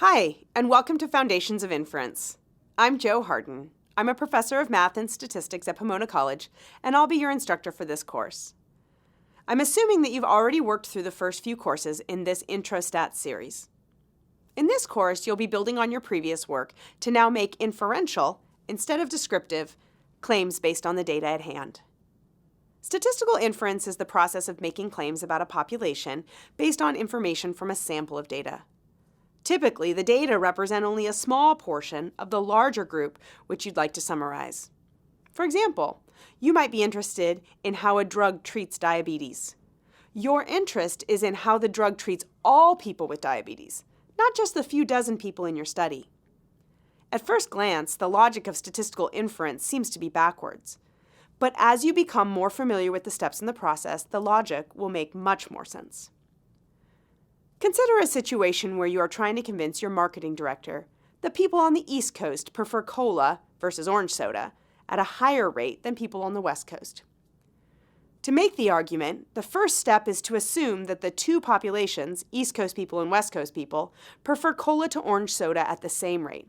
Hi, and welcome to Foundations of Inference. I'm Jo Hardin. I'm a professor of math and statistics at Pomona College, and I'll be your instructor for this course. I'm assuming that you've already worked through the first few courses in this Intro Stats series. In this course, you'll be building on your previous work to now make inferential, instead of descriptive, claims based on the data at hand. Statistical inference is the process of making claims about a population based on information from a sample of data. Typically, the data represent only a small portion of the larger group which you'd like to summarize. For example, you might be interested in how a drug treats diabetes. Your interest is in how the drug treats all people with diabetes, not just the few dozen people in your study. At first glance, the logic of statistical inference seems to be backwards. But as you become more familiar with the steps in the process, the logic will make much more sense. Consider a situation where you are trying to convince your marketing director that people on the East Coast prefer cola versus orange soda at a higher rate than people on the West Coast. To make the argument, the first step is to assume that the two populations, East Coast people and West Coast people, prefer cola to orange soda at the same rate.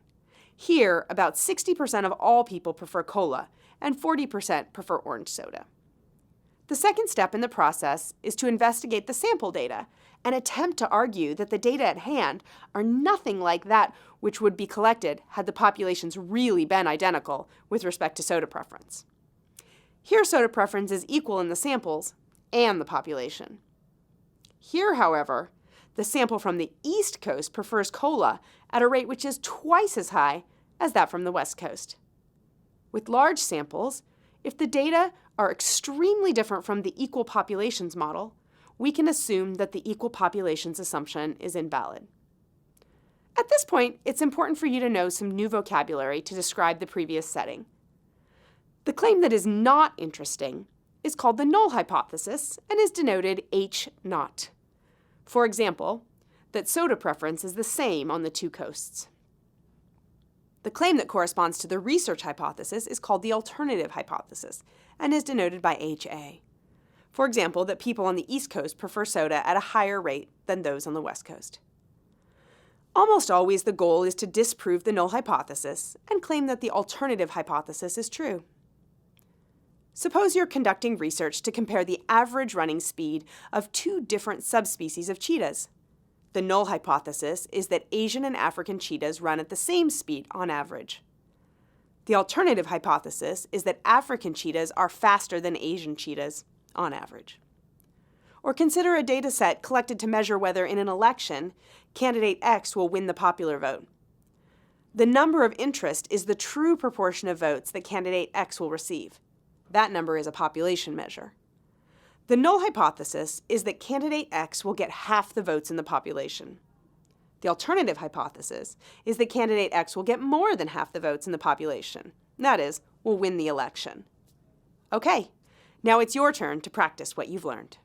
Here, about 60% of all people prefer cola, and 40% prefer orange soda. The second step in the process is to investigate the sample data and attempt to argue that the data at hand are nothing like that which would be collected had the populations really been identical with respect to soda preference. Here, soda preference is equal in the samples and the population. Here, however, the sample from the East Coast prefers cola at a rate which is twice as high as that from the West Coast. With large samples, if the data are extremely different from the equal populations model, we can assume that the equal populations assumption is invalid. At this point, it's important for you to know some new vocabulary to describe the previous setting. The claim that is not interesting is called the null hypothesis and is denoted H0. For example, that soda preference is the same on the two coasts. The claim that corresponds to the research hypothesis is called the alternative hypothesis and is denoted by HA. For example, that people on the East Coast prefer soda at a higher rate than those on the West Coast. Almost always the goal is to disprove the null hypothesis and claim that the alternative hypothesis is true. Suppose you're conducting research to compare the average running speed of two different subspecies of cheetahs. The null hypothesis is that Asian and African cheetahs run at the same speed on average. The alternative hypothesis is that African cheetahs are faster than Asian cheetahs on average. Or consider a data set collected to measure whether in an election, candidate X will win the popular vote. The number of interest is the true proportion of votes that candidate X will receive. That number is a population measure. The null hypothesis is that candidate X will get half the votes in the population. The alternative hypothesis is that candidate X will get more than half the votes in the population. That is, will win the election. Okay, now it's your turn to practice what you've learned.